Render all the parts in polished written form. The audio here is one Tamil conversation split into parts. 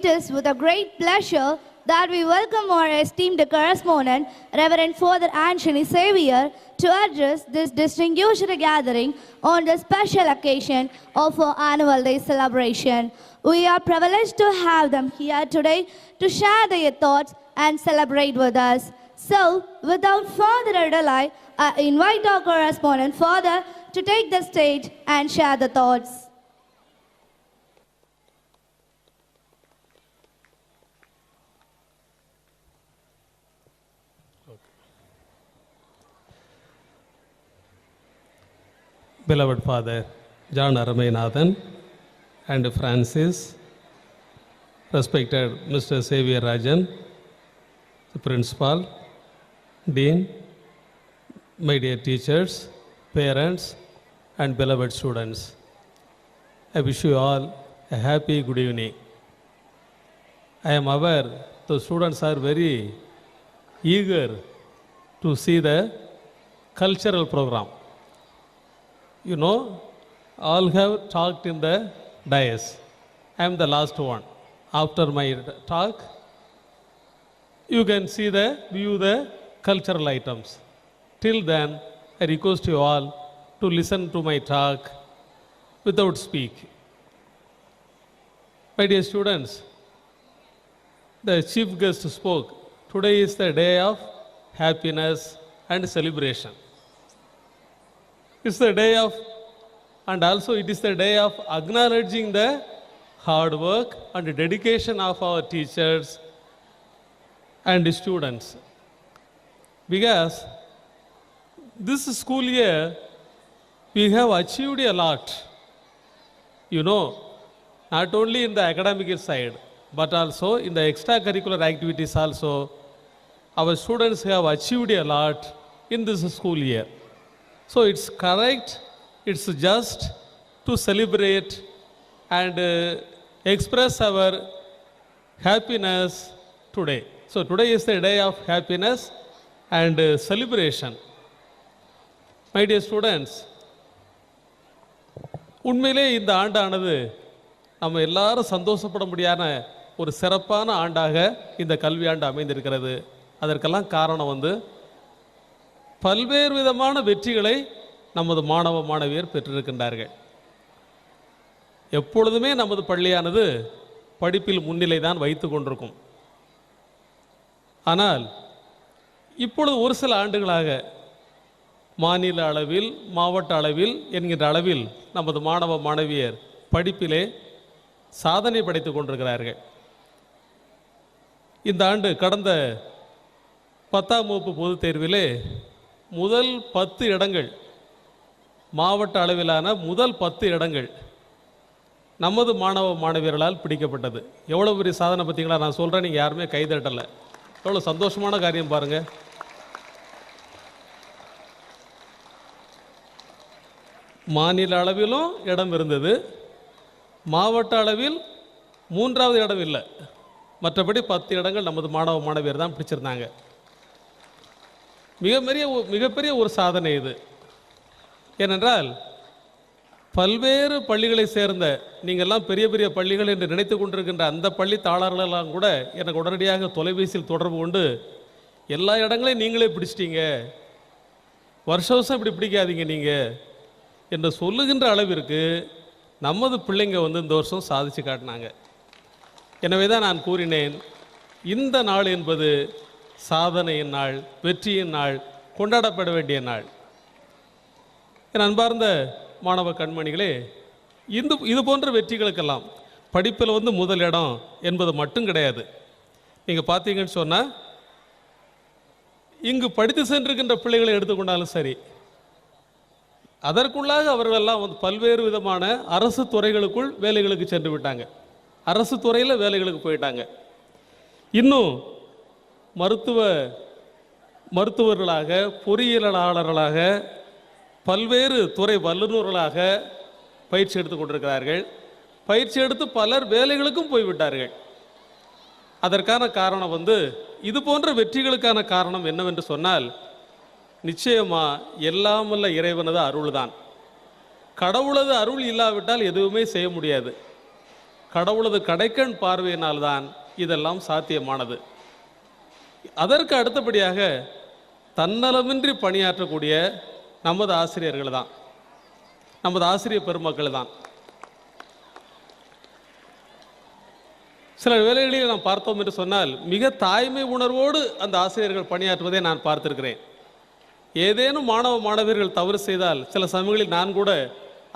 It is with a great pleasure that we welcome our esteemed correspondent, Reverend Father Anthony Xavier, to address this distinguished gathering on the special occasion of our annual day celebration. We are privileged to have them here today to share their thoughts and celebrate with us. So, without further delay, I invite our correspondent, Father, to take the stage and share the thoughts. Beloved Father John Aramayathan and Francis, respected Mr. Xavier Rajan, the Principal, Dean, my dear teachers, parents, and beloved students, I wish you all a happy good evening. I am aware the students are very eager to see the cultural program. You know, all have talked in the dais. I am the last one. After my talk, you can view the cultural items. Till then, I request you all to listen to my talk without speak. My dear students, the chief guest spoke. Today is the day of happiness and celebration. It's the day of, and also it is the day of acknowledging the hard work and dedication of our teachers and students. Because this school year, we have achieved a lot. You know, not only in the academic side, but also in the extracurricular activities also, our students have achieved a lot in this school year. So it's correct, it's just to celebrate and express our happiness today. So today is the day of happiness and celebration. My dear students, உண்மையிலே இந்த ஆண்டானது நம்ம எல்லாரும் சந்தோஷப்பட முடியாத ஒரு சிறப்பான ஆண்டாக இந்த கல்வி ஆண்டு அமைந்திருக்கிறது. அதற்கெல்லாம் காரணம் பல்வேறு விதமான வெற்றிகளை நமது மாணவ மாணவியர் பெற்றிருக்கின்றார்கள். எப்பொழுதுமே நமது பள்ளியானது படிப்பில் முன்னிலை தான் வைத்து கொண்டிருக்கும். ஆனால் இப்பொழுது ஒரு சில ஆண்டுகளாக மாநில அளவில், மாவட்ட அளவில் என்கின்ற அளவில் நமது மாணவ மாணவியர் படிப்பிலே சாதனை படைத்து கொண்டிருக்கிறார்கள். இந்த ஆண்டு கடந்த 10ஆம் வகுப்பு பொதுத் தேர்விலே முதல் 10 இடங்கள், மாவட்ட அளவிலான முதல் 10 இடங்கள் நமது மாணவ மாணவியர்களால் பிடிக்கப்பட்டது. எவ்வளோ பெரிய சாதனை பார்த்தீங்களா? நான் சொல்கிறேன், நீங்கள் யாருமே கைதட்டலை. எவ்வளோ சந்தோஷமான காரியம் பாருங்கள். மாநில அளவிலும் இடம் இருந்தது, மாவட்ட அளவில் 3வது இடம் இல்லை, மற்றபடி 10 இடங்கள் நமது மாணவ மாணவியர் தான் பிடிச்சிருந்தாங்க. மிகப்பெரிய ஒரு சாதனை இது. ஏனென்றால் பல்வேறு பள்ளிகளை சேர்ந்த நீங்கள்லாம் பெரிய பெரிய பள்ளிகள் என்று நினைத்து கொண்டிருக்கின்ற அந்த பள்ளி தாளர்களெல்லாம் கூட எனக்கு உடனடியாக தொலைபேசியில் தொடர்பு கொண்டு எல்லா இடங்களையும் நீங்களே பிடிச்சிட்டீங்க, வருஷம் இப்படி பிடிக்காதீங்க நீங்கள் என்று சொல்லுகின்ற அளவிற்கு நமது பிள்ளைங்க இந்த வருஷம் சாதித்து காட்டினாங்க. எனவே தான் நான் கூறினேன், இந்த நாள் என்பது சாதனையின் நாள், வெற்றியின் நாள், கொண்டாடப்பட வேண்டிய நாள். என் அன்பார்ந்த மாணவ கண்மணிகளே, இது போன்ற வெற்றிகளுக்கெல்லாம் படிப்பில் முதல் இடம் என்பது மட்டும் கிடையாது. நீங்கள் பார்த்தீங்கன்னு சொன்னால், இங்கு படித்து சென்றிருக்கின்ற பிள்ளைகளை எடுத்துக்கொண்டாலும் சரி, அதற்குள்ளாக அவர்களெல்லாம் பல்வேறு விதமான அரசு துறைகளுக்குள் வேலைகளுக்கு சென்று விட்டாங்க, அரசு துறையில் வேலைகளுக்கு போயிட்டாங்க. இன்னும் மருத்துவர்களாக, பொறியியலாளர்களாக, பல்வேறு துறை வல்லுநர்களாக பயிற்சி எடுத்து கொண்டிருக்கிறார்கள். பயிற்சி எடுத்து பலர் வேலைகளுக்கும் போய்விட்டார்கள். அதற்கான காரணம் இது போன்ற வெற்றிகளுக்கான காரணம் என்னவென்று சொன்னால், நிச்சயமாக எல்லாமல்ல இறைவனது அருள் தான். கடவுளது அருள் இல்லாவிட்டால் எதுவுமே செய்ய முடியாது. கடவுளது கடைக்கண் பார்வையினால்தான் இதெல்லாம் சாத்தியமானது. அதற்கு அடுத்தபடியாக தன்னலமின்றி பணியாற்றக்கூடிய நமது ஆசிரியர்கள் தான், நமது ஆசிரியர் பெருமக்கள் தான். சில வேளைகளில் நாம் பார்த்தோம் என்று சொன்னால் மிக தாய்மை உணர்வோடு அந்த ஆசிரியர்கள் பணியாற்றுவதை நான் பார்த்திருக்கிறேன். ஏதேனும் மாணவர்கள் தவறு செய்தால் சில சமயங்களில் நான் கூட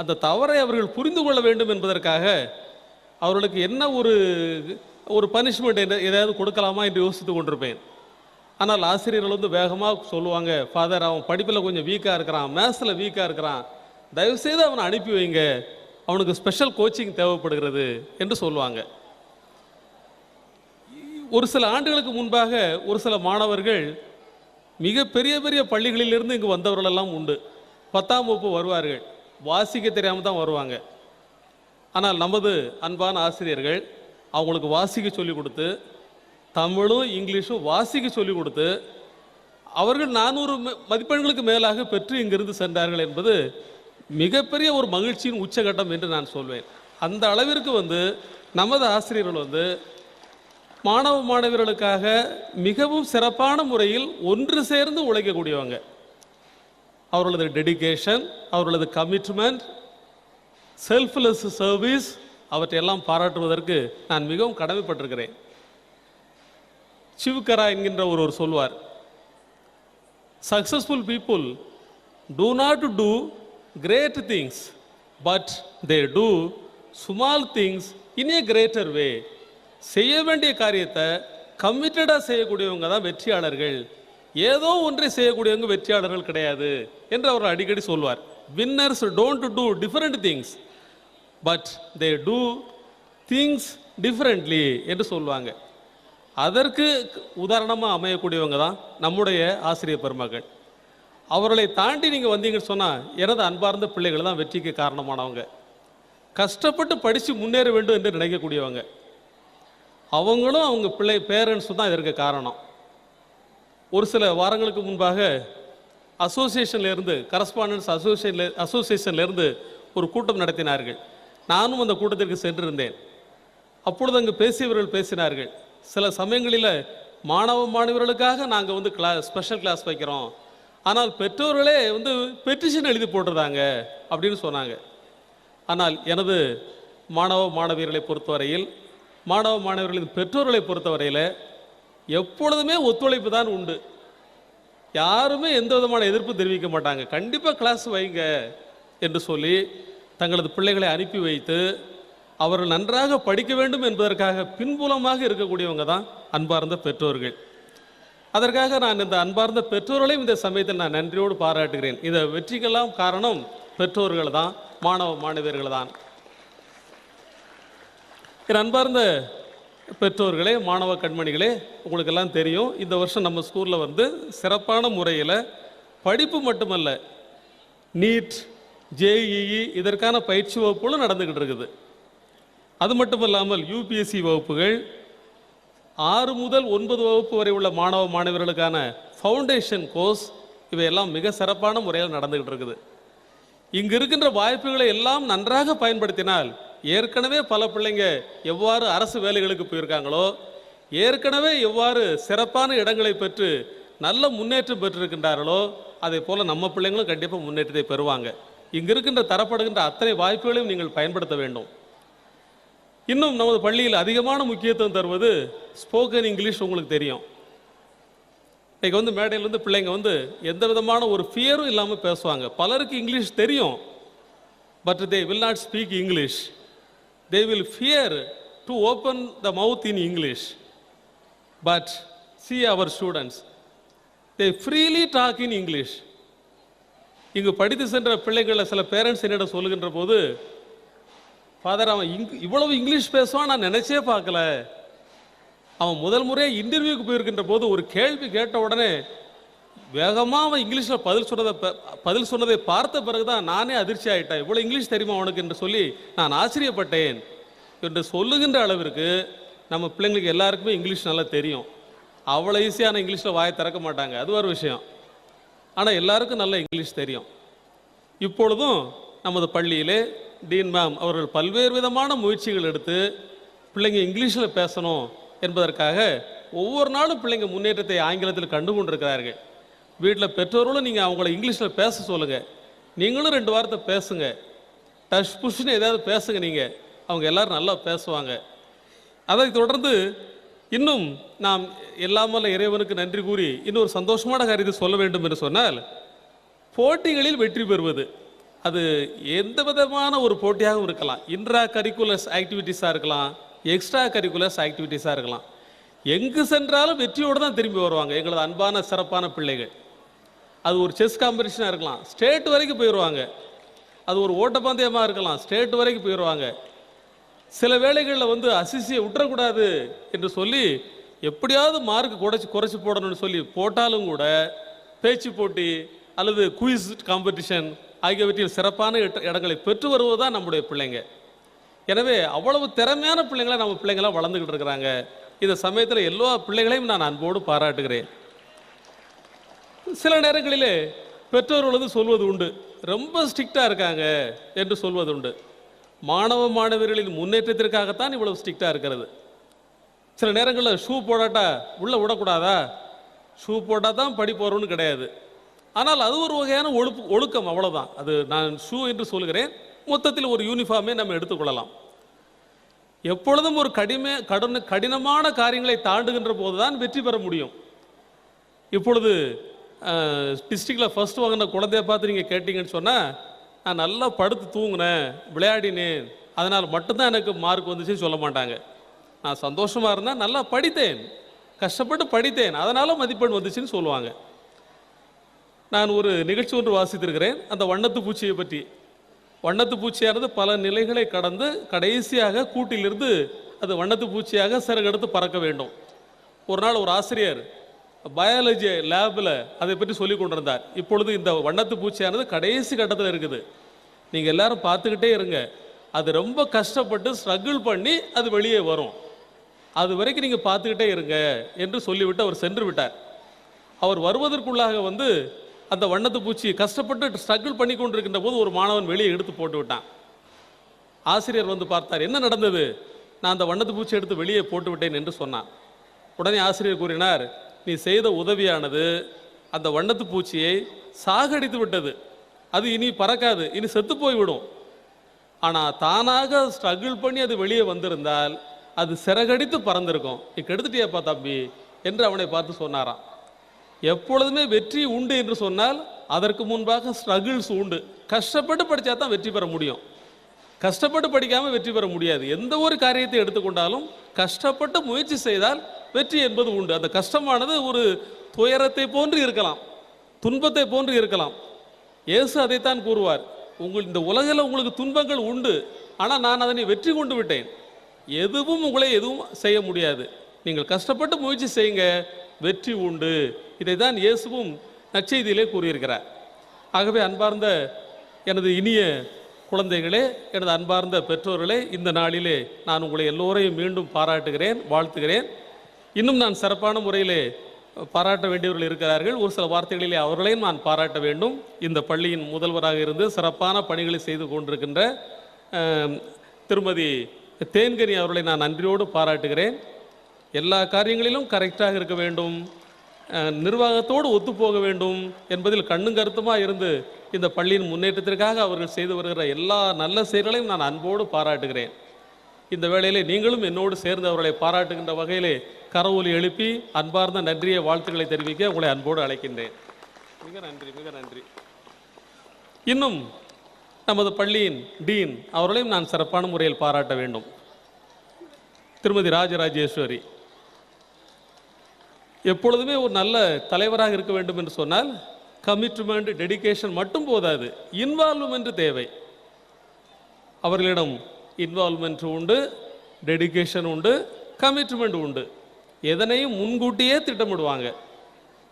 அந்த தவறை அவர்கள் புரிந்து கொள்ள வேண்டும் என்பதற்காக அவர்களுக்கு என்ன ஒரு பனிஷ்மெண்ட் ஏதாவது கொடுக்கலாமா என்று யோசித்து கொண்டிருப்பேன். ஆனால் ஆசிரியர்கள் வந்து வேகமாக சொல்லுவாங்க, ஃபாதர் அவன் படிப்பில் கொஞ்சம் வீக்காக இருக்கிறான், மேத்ஸில் வீக்காக இருக்கிறான், தயவுசெய்து அவனை அனுப்பி வைங்க, அவனுக்கு ஸ்பெஷல் கோச்சிங் தேவைப்படுகிறது என்று சொல்லுவாங்க. ஒரு சில ஆண்டுகளுக்கு முன்பாக ஒரு சில மாணவர்கள் மிக பெரிய பெரிய பள்ளிகளிலிருந்து இங்கு வந்தவர்களெல்லாம் உண்டு. 10ஆம் வகுப்பு வருவார்கள், வாசிக்க தெரியாமல் தான் வருவாங்க. ஆனால் நமது அன்பான ஆசிரியர்கள் அவங்களுக்கு வாசிக்க சொல்லிக் கொடுத்து, தமிழும் இங்கிலீஷும் வாசிக்க சொல்லிக் கொடுத்து, அவர்கள் 400 மதிப்பெண்களுக்கு மேலாக பெற்று இங்கிருந்து சென்றார்கள் என்பது மிகப்பெரிய ஒரு மகிழ்ச்சியின் உச்சகட்டம் என்று நான் சொல்வேன். அந்த அளவிற்கு வந்து நமது ஆசிரியர்கள் வந்து மாணவர்களுக்காக மிகவும் சிறப்பான முறையில் ஒன்று சேர்ந்து உழைக்கக்கூடியவங்க. அவர்களது டெடிகேஷன், அவர்களது கமிட்மெண்ட், செல்ஃப்லெஸ் சர்வீஸ், அவற்றையெல்லாம் பாராட்டுவதற்கு நான் மிகவும் கடமைப்பட்டிருக்கிறேன். சிவ்கரா என்கின்ற ஒருவர் சொல்வார், successful people do not do great things but they do small things in a greater way. செய்ய வேண்டிய காரியத்தை கமிட்டடாக செய்யக்கூடியவங்க தான் வெற்றியாளர்கள், ஏதோ ஒன்றை செய்யக்கூடியவங்க வெற்றியாளர்கள் கிடையாது என்று அவர் அடிக்கடி சொல்வார். Winners don't do different things but they do things differently என்று சொல்லுவாங்க. அதற்கு உதாரணமாக அமையக்கூடியவங்க தான் நம்முடைய ஆசிரியர் பெருமக்கள். அவர்களை தாண்டி நீங்கள் வந்தீங்கன்னு சொன்னால் எனது அன்பார்ந்த பிள்ளைகள் தான் வெற்றிக்கு காரணமானவங்க. கஷ்டப்பட்டு படித்து முன்னேற வேண்டும் என்று நினைக்கக்கூடியவங்க, அவங்களும் அவங்க பேரண்ட்ஸும் தான் இதற்கு காரணம். ஒரு சில வாரங்களுக்கு முன்பாக அசோசியேஷன்லேருந்து கரஸ்பாண்டன்ஸ் அசோசியேஷன்லேருந்து ஒரு கூட்டம் நடத்தினார்கள். நானும் அந்த கூட்டத்திற்கு சென்றிருந்தேன். அப்பொழுது அங்கு பேசியவர்கள் பேசினார்கள், சில சமயங்களில் மாணவர்களுக்காக நாங்கள் வந்து ஸ்பெஷல் கிளாஸ் வைக்கிறோம், ஆனால் பெற்றோர்களே வந்து பெட்டிஷன் எழுதி போட்டுருந்தாங்க அப்படின்னு சொன்னாங்க. ஆனால் எனது மாணவியர்களை பொறுத்தவரையில், மாணவர்களின் பெற்றோர்களை பொறுத்தவரையில் எப்பொழுதுமே ஒத்துழைப்பு தான் உண்டு. யாருமே எந்த விதமான எதிர்ப்பு தெரிவிக்க மாட்டாங்க. கண்டிப்பாக கிளாஸ் வைங்க என்று சொல்லி தங்களது பிள்ளைகளை அனுப்பி வைத்து அவர்கள் நன்றாக படிக்க வேண்டும் என்பதற்காக பின்புலமாக இருக்கக்கூடியவங்க தான் அன்பார்ந்த பெற்றோர்கள். அதற்காக நான் இந்த அன்பார்ந்த பெற்றோர்களையும் இந்த சமயத்தில் நான் நன்றியோடு பாராட்டுகிறேன். இந்த வெற்றிக்கெல்லாம் காரணம் பெற்றோர்கள் தான், மாணவியர்கள் தான். என் அன்பார்ந்த பெற்றோர்களே, மாணவ கண்மணிகளே, உங்களுக்கெல்லாம் தெரியும், இந்த வருஷம் நம்ம ஸ்கூலில் வந்து சிறப்பான முறையில் படிப்பு மட்டுமல்ல, நீட், ஜேஇஇ இதற்கான பயிற்சி வகுப்புகளும் நடந்துக்கிட்டு இருக்குது. அது மட்டும் இல்லாமல் யூபிஎஸ்சி வகுப்புகள், 6 முதல் 9 வகுப்பு வரை உள்ள மாணவர்களுக்கான ஃபவுண்டேஷன் கோர்ஸ், இவையெல்லாம் மிக சிறப்பான முறையில் நடந்துக்கிட்டு இருக்குது. இங்கு இருக்கின்ற வாய்ப்புகளை எல்லாம் நன்றாக பயன்படுத்தினால் ஏற்கனவே பல பிள்ளைங்க எவ்வாறு அரசு வேலைகளுக்கு போயிருக்காங்களோ, ஏற்கனவே எவ்வாறு சிறப்பான இடங்களை பெற்று நல்ல முன்னேற்றம் பெற்றிருக்கின்றார்களோ, அதே போல் நம்ம பிள்ளைங்களும் கண்டிப்பாக முன்னேற்றத்தை பெறுவாங்க. இங்கு இருக்கின்ற தரப்படுகின்ற அத்தனை வாய்ப்புகளையும் நீங்கள் பயன்படுத்த வேண்டும். இன்னும் நமது பள்ளியில் அதிகமான முக்கியத்துவம் தருவது ஸ்போக்கன் இங்கிலீஷ். உங்களுக்கு தெரியும், இன்றைக்கி வந்து மேடையிலேருந்து பிள்ளைங்க வந்து எந்த விதமான ஒரு ஃபியரும் இல்லாமல் பேசுவாங்க. பலருக்கு இங்கிலீஷ் தெரியும், but they will not speak English. They will fear to open the mouth in English. But see our students, they freely talk in English. இங்கு படித்து சென்ற பிள்ளைகளில் சில பேரண்ட்ஸ் என்னிடம் சொல்லுகின்ற போது, ஃபாதர் அவன் இவ்வளவு இங்கிலீஷ் பேசுவான் நான் நினைச்சே பார்க்கல. அவன் முதல் முறையாக இன்டர்வியூக்கு போயிருக்கின்ற போது ஒரு கேள்வி கேட்ட உடனே வேகமாக அவன் இங்கிலீஷில் பதில் சொன்னதை பார்த்த பிறகுதான் நானே அதிர்ச்சி ஆகிட்டேன். இவ்வளோ இங்கிலீஷ் தெரியுமா அவனுக்கு என்று சொல்லி நான் ஆச்சரியப்பட்டேன் என்று சொல்லுகின்ற அளவிற்கு நம்ம பிள்ளைங்களுக்கு எல்லாருக்குமே இங்கிலீஷ் நல்லா தெரியும். அவ்வளோ ஈஸியான இங்கிலீஷில் வாயை திறக்க மாட்டாங்க, அது ஒரு விஷயம். ஆனால் எல்லாருக்கும் நல்ல இங்கிலீஷ் தெரியும். இப்பொழுதும் நமது பள்ளியிலே டீன் மேம் அவர்கள் பல்வேறு விதமான முயற்சிகள் எடுத்து பிள்ளைங்க இங்கிலீஷில் பேசணும் என்பதற்காக ஒவ்வொரு நாளும் பிள்ளைங்க முன்னேற்றத்தை ஆங்கிலத்தில் கண்டு கொண்டிருக்கிறார்கள். வீட்டில் பெற்றோர்களும் நீங்கள் அவங்கள இங்கிலீஷில் பேச சொல்லுங்கள். நீங்களும் 2 வார்த்தை பேசுங்க. டஷ் புஷ்னு ஏதாவது பேசுங்க. நீங்கள் அவங்க எல்லோரும் நல்லா பேசுவாங்க. அதை தொடர்ந்து இன்னும் நாம் எல்லாமல்ல இறைவனுக்கு நன்றி கூறி இன்னொரு சந்தோஷமான காரியத்தை சொல்ல வேண்டும் என்று சொன்னால், போட்டிகளில் வெற்றி பெறுவது அது எந்த விதமான ஒரு போட்டியாகவும் இருக்கலாம். இன்ட்ரா கரிக்குலர்ஸ் ஆக்டிவிட்டீஸாக இருக்கலாம், எக்ஸ்ட்ரா கரிக்குலர்ஸ் ஆக்டிவிட்டீஸாக இருக்கலாம். எங்கு சென்றாலும் வெற்றியோடு தான் திரும்பி வருவாங்க எங்களது அன்பான சிறப்பான பிள்ளைகள். அது ஒரு செஸ் காம்படிஷனாக இருக்கலாம், ஸ்டேட் வரைக்கும் போயிடுவாங்க. அது ஒரு ஓட்டப்பந்தயமாக இருக்கலாம், ஸ்டேட் வரைக்கும் போயிடுவாங்க. சில வேளைகளில் அசிசியை விட்டுறக்கூடாது என்று சொல்லி எப்படியாவது மார்க் குறைச்சி போடணும்னு சொல்லி போட்டாலும் கூட பேச்சு போட்டி அல்லது குயிஸ் காம்படிஷன் ஆகியவற்றில் சிறப்பான இடங்களை பெற்று வருவது தான் நம்முடைய பிள்ளைங்க. எனவே அவ்வளவு திறமையான பிள்ளைங்களை நம்ம பிள்ளைங்களாம் வளர்ந்துக்கிட்டு இருக்கிறாங்க. இந்த சமயத்தில் எல்லா பிள்ளைகளையும் நான் அன்போடு பாராட்டுகிறேன். சில நேரங்களிலே பெற்றோர்களது சொல்வது உண்டு, ரொம்ப ஸ்ட்ரிக்டாக இருக்காங்க என்று சொல்வது உண்டு. மாணவ மாணவர்களின் முன்னேற்றத்திற்காகத்தான் இவ்வளவு ஸ்ட்ரிக்டாக இருக்கிறது. சில நேரங்களில் ஷூ போடாட்டா உள்ளே விடக்கூடாதா, ஷூ போட்டால் தான் படி போகிறோன்னு கிடையாது. ஆனால் அது ஒரு வகையான ஒழுக்கம், அவ்வளோதான். அது நான் ஷூ என்று சொல்கிறேன். மொத்தத்தில் ஒரு யூனிஃபார்மே நம்ம எடுத்துக்கொள்ளலாம். எப்பொழுதும் ஒரு கடினமான காரியங்களை தாண்டுகின்ற போது தான் வெற்றி பெற முடியும். இப்பொழுது டிஸ்ட்ரிக்டில் ஃபர்ஸ்ட் வாங்கின குழந்தைய பார்த்து நீங்கள் கேட்டிங்கன்னு சொன்னால், நான் நல்லா படுத்து தூங்கினேன், விளையாடினேன், அதனால் மட்டும்தான் எனக்கு மார்க் வந்துச்சுன்னு சொல்ல மாட்டாங்க. நான் சந்தோஷமாக இருந்தேன், நல்லா படித்தேன், கஷ்டப்பட்டு படித்தேன், அதனால் மதிப்பெண் வந்துச்சுன்னு சொல்லுவாங்க. நான் ஒரு நிகழ்ச்சி ஒன்று வாசித்திருக்கிறேன் அந்த வண்ணத்து பூச்சியை பற்றி. வண்ணத்து பூச்சியானது பல நிலைகளை கடந்து கடைசியாக கூட்டிலிருந்து அது வண்ணத்து பூச்சியாக சிறகெடுத்து பறக்க வேண்டும். ஒரு நாள் ஒரு ஆசிரியர் பயாலஜி லேபில் அதை பற்றி சொல்லி கொண்டிருந்தார். இப்பொழுது இந்த வண்ணத்து பூச்சியானது கடைசி கட்டத்தில் இருக்குது, நீங்கள் எல்லாரும் பார்த்துக்கிட்டே இருங்க, அது ரொம்ப கஷ்டப்பட்டு ஸ்ட்ரகிள் பண்ணி அது வெளியே வரும், அது வரைக்கும் நீங்கள் பார்த்துக்கிட்டே இருங்க என்று சொல்லிவிட்டு அவர் சென்று விட்டார். அவர் வருவதற்குள்ளாக அந்த வண்ணத்து பூச்சி கஷ்டப்பட்டு ஸ்ட்ரகிள் பண்ணி கொண்டிருக்கின்ற போது ஒரு மாணவன் வெளியே எடுத்து போட்டு விட்டான். ஆசிரியர் பார்த்தார், என்ன நடந்தது? நான் அந்த வண்ணத்து பூச்சி எடுத்து வெளியே போட்டு விட்டேன் என்று சொன்னான். உடனே ஆசிரியர் கூறினார், நீ செய்த உதவியானது அந்த வண்ணத்து பூச்சியை சாகடித்து விட்டது, அது இனி பறக்காது, இனி செத்து போய்விடும். ஆனால் தானாக ஸ்ட்ரகிள் பண்ணி அது வெளியே வந்திருந்தால் அது சிறகடித்து பறந்திருக்கும், நீ கெடுத்துட்டியாப்பா தம்பி என்று அவனை பார்த்து சொன்னாராம். எப்பொழுதுமே வெற்றி உண்டு என்று சொன்னால் அதற்கு முன்பாக ஸ்ட்ரகிள்ஸ் உண்டு. கஷ்டப்பட்டு படித்தா தான் வெற்றி பெற முடியும், கஷ்டப்பட்டு படிக்காமல் வெற்றி பெற முடியாது. எந்த ஒரு காரியத்தை எடுத்துக்கொண்டாலும் கஷ்டப்பட்டு முயற்சி செய்தால் வெற்றி என்பது உண்டு. அந்த கஷ்டமானது ஒரு துயரத்தை போன்று இருக்கலாம், துன்பத்தை போன்று இருக்கலாம். இயேசு அதைத்தான் கூறுவார், இந்த உலகில் உங்களுக்கு துன்பங்கள் உண்டு, ஆனால் நான் அதனை வெற்றி கொண்டு விட்டேன், எதுவும் உங்களை எதுவும் செய்ய முடியாது, நீங்கள் கஷ்டப்பட்டு முயற்சி செய்யுங்க, வெற்றி உண்டு. இதை தான் இயேசுவும் நற்செய்தியிலே கூறியிருக்கிறார். ஆகவே அன்பார்ந்த எனது இனிய குழந்தைகளே, எனது அன்பார்ந்த பெற்றோர்களே, இந்த நாளிலே நான் உங்களை எல்லோரையும் மீண்டும் பாராட்டுகிறேன், வாழ்த்துகிறேன். இன்னும் நான் சிறப்பான முறையிலே பாராட்ட வேண்டியவர்கள் இருக்கிறார்கள். ஒரு சில வார்த்தைகளிலே அவர்களையும் நான் பாராட்ட வேண்டும். இந்த பள்ளியின் முதல்வராக இருந்து சிறப்பான பணிகளை செய்து கொண்டிருக்கின்ற திருமதி தேன்கனி அவர்களை நான் நன்றியோடு பாராட்டுகிறேன். எல்லா காரியங்களிலும் கரெக்டாக இருக்க வேண்டும், நிர்வாகத்தோடு ஒத்துப்போக வேண்டும் என்பதில் கண்ணும் கருத்துமாக இருந்து இந்த பள்ளியின் முன்னேற்றத்திற்காக அவர்கள் செய்து வருகிற எல்லா நல்ல செயல்களையும் நான் அன்போடு பாராட்டுகிறேன். இந்த வேளையிலே நீங்களும் என்னோடு சேர்ந்து அவர்களை பாராட்டுகின்ற வகையிலே கரவொலி எழுப்பி அன்பார்ந்த நன்றியை வாழ்த்துக்களை தெரிவிக்க உங்களை அன்போடு அழைக்கின்றேன். மிக நன்றி, மிக நன்றி. இன்னும் நமது பள்ளியின் டீன் அவர்களையும் நான் சிறப்பான முறையில் பாராட்ட வேண்டும். திருமதி ராஜராஜேஸ்வரி எப்பொழுதுமே ஒரு நல்ல தலைவராக இருக்க வேண்டும் என்று சொன்னால் கமிட்மெண்ட், டெடிகேஷன் மட்டும் போதாது, இன்வால்வ்மெண்ட் தேவை. அவர்களிடம் இன்வால்வ்மெண்ட் உண்டு, டெடிகேஷன் உண்டு, கமிட்மெண்ட் உண்டு. எதனையும் முன்கூட்டியே திட்டமிடுவாங்க.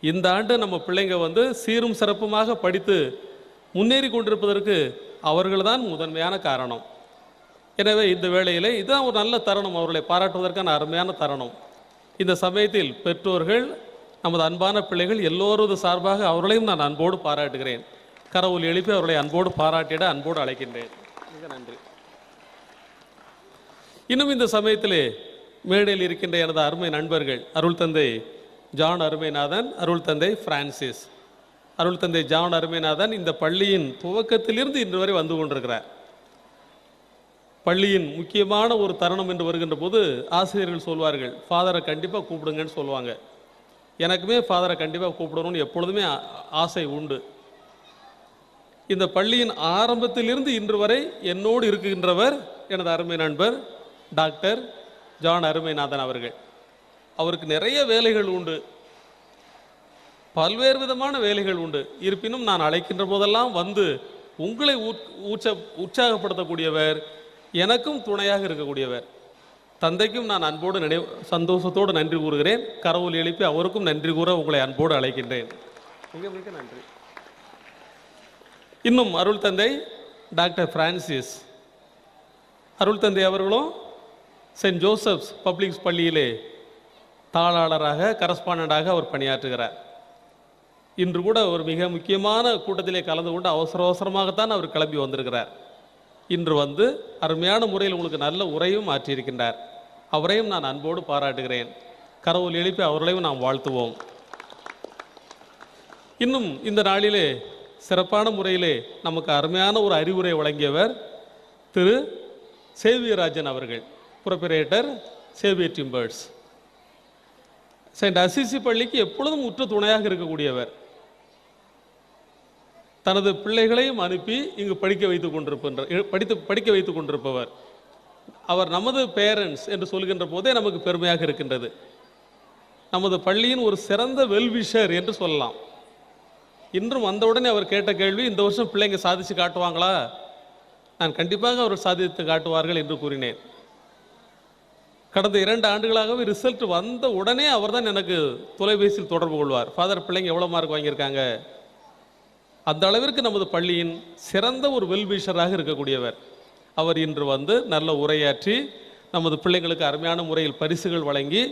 இந்த ஆண்டு நம்ம பிள்ளைங்க சீரும் சிறப்புமாக படித்து முன்னேறி கொண்டிருப்பதற்கு அவர்கள் தான் முதன்மையான காரணம். எனவே இந்த வேளையிலே இதுதான் ஒரு நல்ல தருணம், அவர்களை பாராட்டுவதற்கான அருமையான தருணம். இந்த சமயத்தில் பெற்றோர்கள், நமது அன்பான பிள்ளைகள் எல்லோரது சார்பாக அவர்களையும் நான் அன்போடு பாராட்டுகிறேன். கரவொலி எழுப்பி அவர்களை அன்போடு பாராட்டிட அன்போடு அழைக்கின்றேன். மிக மிக நன்றி. இன்னும் இந்த சமயத்திலே மேடையில் இருக்கின்ற எனது அருமை நண்பர்கள் அருள் தந்தை ஜான் அருமைநாதன், அருள் தந்தை பிரான்சிஸ். அருள் தந்தை ஜான் அருமைநாதன் இந்த பள்ளியின் துவக்கத்திலிருந்து இன்று வரை வந்து கொண்டிருக்கிறார். பள்ளியின் முக்கியமான ஒரு தருணம் என்று வருகின்ற போது ஆசிரியர்கள் சொல்வார்கள், ஃபாதரை கண்டிப்பாக கூப்பிடுங்கன்னு சொல்லுவாங்க. எனக்குமே ஃபாதரை கண்டிப்பாக கூப்பிடணும்னு எப்பொழுதுமே ஆசை உண்டு. இந்த பள்ளியின் ஆரம்பத்திலிருந்து இன்று வரை என்னோடு இருக்கின்றவர் எனது அருமை நண்பர் டாக்டர் ஜான் அருமைநாதன் அவர்கள். அவருக்கு நிறைய வேலைகள் உண்டு, பல்வேறு விதமான வேலைகள் உண்டு. இருப்பினும் நான் அழைக்கின்ற போதெல்லாம் வந்து உங்களை உற்சாகப்படுத்தக்கூடியவர், எனக்கும் துணையாக இருக்கக்கூடியவர். தந்தைக்கும் நான் அன்போடு சந்தோஷத்தோடு நன்றி கூறுகிறேன். கரவொலி எழுப்பி அவருக்கும் நன்றி கூற உங்களை அன்போடு அழைக்கின்றேன். மிக மிக நன்றி. இன்னும் அருள் தந்தை டாக்டர் பிரான்சிஸ் அருள் தந்தை அவர்களும் சென்ட் ஜோசப்ஸ் பப்ளிக் பள்ளியிலே தாளாளராக கரஸ்பாண்டண்டாக அவர் பணியாற்றுகிறார். இன்று கூட ஒரு மிக முக்கியமான கூட்டத்திலே கலந்து கொண்டு அவசரமாகத்தான் அவர் கிளம்பி வந்திருக்கிறார். இன்று வந்து அருமையான முறையில் உங்களுக்கு நல்ல உரையும் ஆற்றியிருக்கின்றார். அவரையும் நான் அன்போடு பாராட்டுகிறேன். கரவொலி எழுப்பி அவர்களையும் நாம் வாழ்த்துவோம். இன்னும் இந்த நாளிலே சிறப்பான முறையிலே நமக்கு அருமையான ஒரு அறிவுரை வழங்கியவர் திரு சேவியராஜன் அவர்கள், புரொப்ரைட்டர் சேவியர் டிம்பர்ஸ். செயின்ட் அசிசி பள்ளிக்கு எப்பொழுதும் உற்ற துணையாக இருக்கக்கூடியவர். தனது பிள்ளைகளையும் அனுப்பி இங்கு படிக்க வைத்துக் கொண்டிருப்பவர். அவர் நமது பேரண்ட்ஸ் என்று சொல்கின்ற போதே நமக்கு பெருமையாக இருக்கின்றது. நமது பள்ளியின் ஒரு சிறந்த வெல்விஷர் என்று சொல்லலாம். இன்றும் வந்தவுடனே அவர் கேட்ட கேள்வி, இந்த வருஷம் பிள்ளைங்க சாதித்து காட்டுவாங்களா? நான் கண்டிப்பாக அவர் சாதித்து காட்டுவார்கள் என்று கூறினேன். கடந்த 2 ஆண்டுகளாகவே ரிசல்ட் வந்த உடனே அவர் தான் எனக்கு தொலைபேசியில் தொடர்பு கொள்வார். ஃபாதர், பிள்ளைங்க எவ்வளோ மார்க் வாங்கியிருக்காங்க? அந்த அளவிற்கு நமது பள்ளியின் சிறந்த ஒரு வெல்விஷராக இருக்கக்கூடியவர். அவர் இன்று வந்து நல்ல உரையாற்றி நமது பிள்ளைங்களுக்கு அருமையான முறையில் பரிசுகள் வழங்கி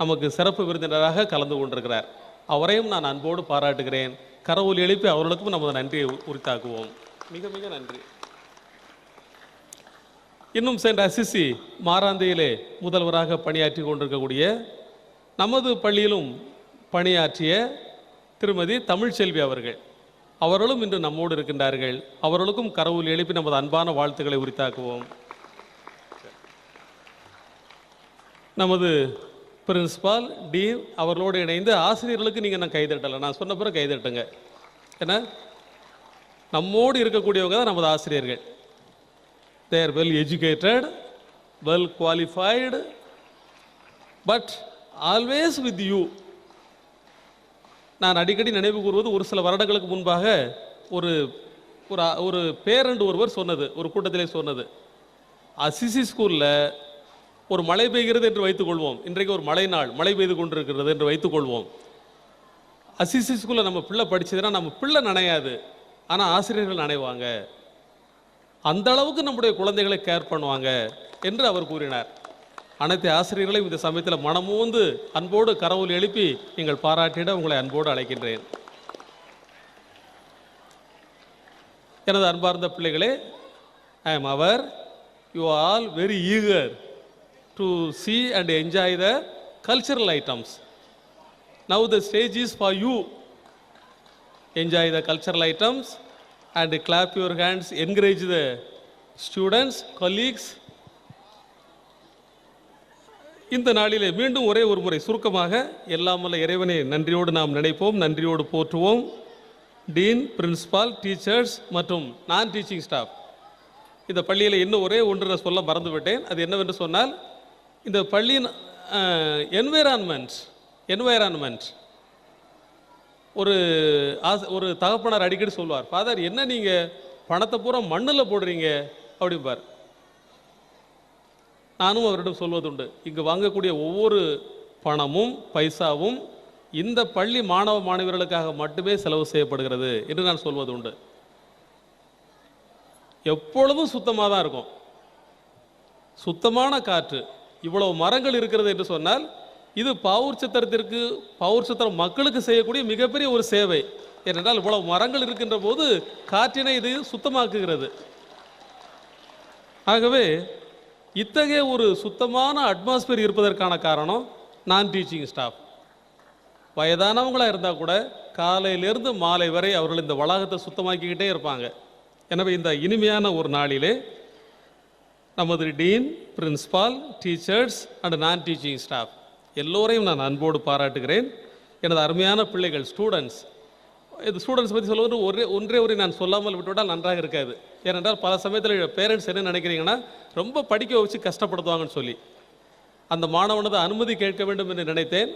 நமக்கு சிறப்பு விருந்தினராக கலந்து கொண்டிருக்கிறார். அவரையும் நான் அன்போடு பாராட்டுகிறேன். கரவொலி எழுப்பி அவர்களுக்கும் நமது நன்றியை உரித்தாக்குவோம். மிக மிக நன்றி. இன்னும் செயின்ட் அசிசி மாராந்தையிலே முதல்வராக பணியாற்றி கொண்டிருக்கக்கூடிய நமது பள்ளியிலும் பணியாற்றிய திருமதி தமிழ்ச்செல்வி அவர்களும் இன்று நம்மோடு இருக்கின்றார்கள். அவர்களுக்கும் கரவொலி எழுப்பி நமது அன்பான வாழ்த்துக்களை உரித்தாக்குவோம். நமது பிரின்சிபால் டீன் அவர்களோடு இணைந்து ஆசிரியர்களுக்கு நீங்கள் நான் கைதட்டலை, நான் சொன்ன பிறகு கைதட்டுங்க. ஏன்னா நம்மோடு இருக்கக்கூடியவங்க தான் நமது ஆசிரியர்கள். They are well educated, well qualified, but always with you. நான் அடிக்கடி நினைவு கூறுவது, ஒரு சில வருடங்களுக்கு முன்பாக ஒரு பேரண்ட் ஒருவர் சொன்னது, ஒரு கூட்டத்திலே சொன்னது, அசிசி ஸ்கூலில் ஒரு மழை பெய்கிறது என்று வைத்துக்கொள்வோம். இன்றைக்கு ஒரு மழை நாள், மழை பெய்து கொண்டிருக்கிறது என்று வைத்துக்கொள்வோம். அசிசி ஸ்கூலில் நம்ம பிள்ளை படிச்சதுன்னா நம்ம பிள்ளை நனையாது, ஆனால் ஆசிரியர்கள் நனைவாங்க. அந்த அளவுக்கு நம்முடைய குழந்தைகளை கேர் பண்ணுவாங்க என்று அவர் கூறினார். அனைத்து ஆசிரியர்களையும் இந்த சமயத்தில் மனமூந்து அன்போடு கரவொலி எழுப்பி நீங்கள் பாராட்டிட உங்களை அன்போடு அழைக்கின்றேன். எனது அன்பார்ந்த பிள்ளைகளே, ஐ எம் அவர் you are all very eager to see and enjoy the cultural items. Now the stage is for you. Enjoy the cultural items and clap your hands, encourage the students, colleagues. இந்த நாளிலே மீண்டும் ஒரே ஒரு முறை சுருக்கமாக எல்லாம் வல்ல இறைவனை நன்றியோடு நாம் நினைப்போம், நன்றியோடு போற்றுவோம். டீன், பிரின்சிபால், டீச்சர்ஸ் மற்றும் நான் டீச்சிங் ஸ்டாஃப். இந்த பள்ளியில் இன்னும் ஒரே ஒன்று சொல்ல மறந்துவிட்டேன். அது என்னவென்று சொன்னால், இந்த பள்ளியின் என்வைரான்மெண்ட் ஒரு தகப்பனார் அடிக்கடி சொல்வார், ஃபாதர் என்ன நீங்கள் பணத்தை பூரா மண்ணில் போடுறீங்க அப்படிம்பார். நானும் அவரிடம் சொல்வதுண்டு, இங்கு வாங்கக்கூடிய ஒவ்வொரு பணமும் பைசாவும் இந்த பள்ளி மாணவ மாணவியர்களுக்காக மட்டுமே செலவு செய்யப்படுகிறது என்று நான் சொல்வது உண்டு. எப்பொழுதும் சுத்தமாக தான் இருக்கும், சுத்தமான காற்று. இவ்வளவு மரங்கள் இருக்கிறது என்று சொன்னால் இது பாவூர் சத்திரம் மக்களுக்கு செய்யக்கூடிய மிகப்பெரிய ஒரு சேவை. ஏனென்றால் இவ்வளவு மரங்கள் இருக்கின்ற போது காற்றினை இது சுத்தமாக்குகிறது. ஆகவே இத்தகைய ஒரு சுத்தமான அட்மாஸ்பியர் இருப்பதற்கான காரணம் நான் டீச்சிங் ஸ்டாஃப். வயதானவங்களாக இருந்தால் கூட காலையிலிருந்து மாலை வரை அவர்கள் இந்த வளாகத்தை சுத்தமாக்கிக்கிட்டே இருப்பாங்க. எனவே இந்த இனிமையான ஒரு நாளிலே நமது டீன், பிரின்சிபால், டீச்சர்ஸ் அண்ட் நான் டீச்சிங் ஸ்டாஃப் எல்லோரையும் நான் அன்போடு பாராட்டுகிறேன். எனது அருமையான பிள்ளைகள், ஸ்டூடெண்ட்ஸ். இது ஸ்டூடெண்ட்ஸ் பற்றி சொல்லுவது ஒன்றே நான் சொல்லாமல் விட்டுவிட்டால் நன்றாக இருக்காது. ஏனென்றால் பல சமயத்தில் பேரண்ட்ஸ் என்ன நினைக்கிறீங்கன்னா, ரொம்ப படிக்க வச்சு கஷ்டப்படுத்துவாங்கன்னு சொல்லி. அந்த மாணவனது அனுமதி கேட்க வேண்டும் என்று நினைத்தேன்,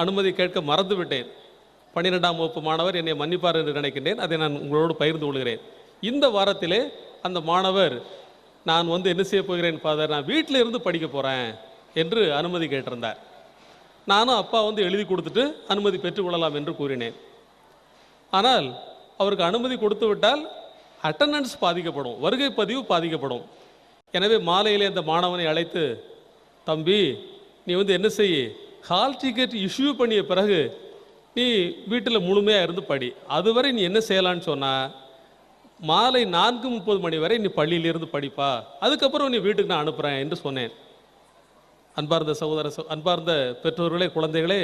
அனுமதி கேட்க மறந்து விட்டேன். 12ஆம் வகுப்பு மாணவர் என்னை மன்னிப்பார் என்று நினைக்கின்றேன். அதை நான் உங்களோடு பகிர்ந்து கொள்கிறேன். இந்த வாரத்திலே அந்த மாணவர், நான் என்ன செய்ய போகிறேன் ஃபாதர், நான் வீட்டில் இருந்து படிக்க போகிறேன் என்று அனுமதி கேட்டிருந்தார். நானும் அப்பா எழுதி கொடுத்துட்டு அனுமதி பெற்றுக்கொள்ளலாம் என்று கூறினேன். ஆனால் அவருக்கு அனுமதி கொடுத்து விட்டால் அட்டண்டன்ஸ் பாதிக்கப்படும், வருகை பதிவு பாதிக்கப்படும். எனவே மாலையிலே அந்த மாணவனை அழைத்து, தம்பி நீ என்ன செய்ய, ஹால் டிக்கெட் இஷ்யூ பண்ணிய பிறகு நீ வீட்டில் முழுமையாக இருந்து படி. அதுவரை நீ என்ன செய்யலான்னு சொன்னால், மாலை 4:30 மணி வரை நீ பள்ளியிலிருந்து படிப்பா, அதுக்கப்புறம் நீ வீட்டுக்கு நான் அனுப்புகிறேன் என்று சொன்னேன். அன்பார்ந்த அன்பார்ந்த பெற்றோர்களே, குழந்தைகளே,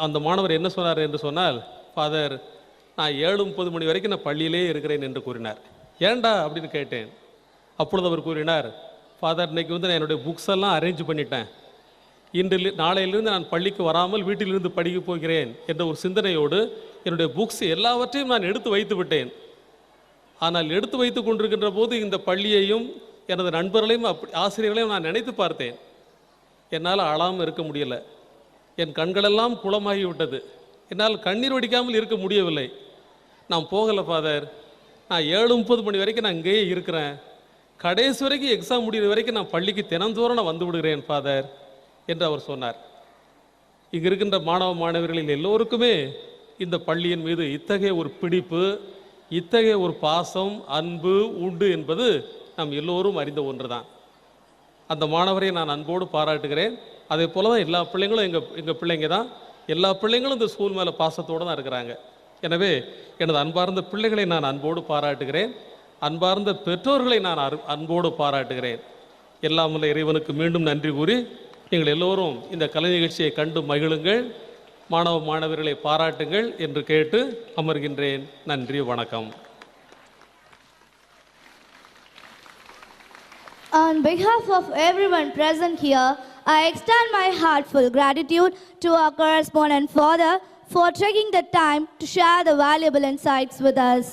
அந்த மாணவர் என்ன சொன்னார் என்று சொன்னால், ஃபாதர் நான் 7:30 மணி வரைக்கும் நான் பள்ளியிலே இருக்கிறேன் என்று கூறினார். ஏண்டா அப்படின்னு கேட்டேன். அப்பொழுது அவர் கூறினார், ஃபாதர் இன்னைக்கு நான் என்னுடைய புக்ஸ் எல்லாம் அரேஞ்ச் பண்ணிட்டேன், நாளையிலிருந்து நான் பள்ளிக்கு வராமல் வீட்டிலிருந்து படிக்க போகிறேன் என்ற ஒரு சிந்தனையோடு என்னுடைய புக்ஸ் எல்லாவற்றையும் நான் எடுத்து வைத்து விட்டேன். ஆனால் எடுத்து வைத்து கொண்டிருக்கின்ற போது இந்த பள்ளியையும் எனது நண்பர்களையும் ஆசிரியர்களையும் நான் நினைத்து பார்த்தேன். என்னால் அழாமல் இருக்க முடியலை. என் கண்களெல்லாம் குளமாகிவிட்டது. என்னால் கண்ணீர் வடிக்காமல் இருக்க முடியவில்லை. நான் போகலை ஃபாதர், நான் 7:30 மணி வரைக்கும் நான் இங்கேயே இருக்கிறேன், கடைசி வரைக்கும் எக்ஸாம் முடிகிற வரைக்கும் நான் பள்ளிக்கு தினந்தோறும் நான் வந்து விடுகிறேன் ஃபாதர் என்று அவர் சொன்னார். இங்கே இருக்கின்ற மாணவ மாணவர்களில் எல்லோருக்குமே இந்த பள்ளியின் மீது இத்தகைய ஒரு பிடிப்பு, இத்தகைய ஒரு பாசம், அன்பு உண்டு என்பது நாம் எல்லோரும் அறிந்த ஒன்று தான். அந்த மாணவரை நான் அன்போடு பாராட்டுகிறேன். அதே போல தான் எல்லா பிள்ளைங்களும் எங்கள் பிள்ளைங்க தான். எல்லா பிள்ளைங்களும் இந்த ஸ்கூல் மேலே பாசத்தோடு தான் இருக்கிறாங்க. எனவே எனது அன்பார்ந்த பிள்ளைகளை நான் அன்போடு பாராட்டுகிறேன். அன்பார்ந்த பெற்றோர்களை நான் அன்போடு பாராட்டுகிறேன். எல்லாம் வல்ல இறைவனுக்கு மீண்டும் நன்றி கூறி, நீங்கள் எல்லோரும் இந்த கலை நிகழ்ச்சியை கண்டு மகிழுங்கள், மாணவ மாணவர்களை பாராட்டுங்கள் என்று கேட்டு அமர்கின்றேன். நன்றி, வணக்கம். On behalf of everyone present here, I extend my heartfelt gratitude to our correspondent father for taking the time to share the valuable insights with us.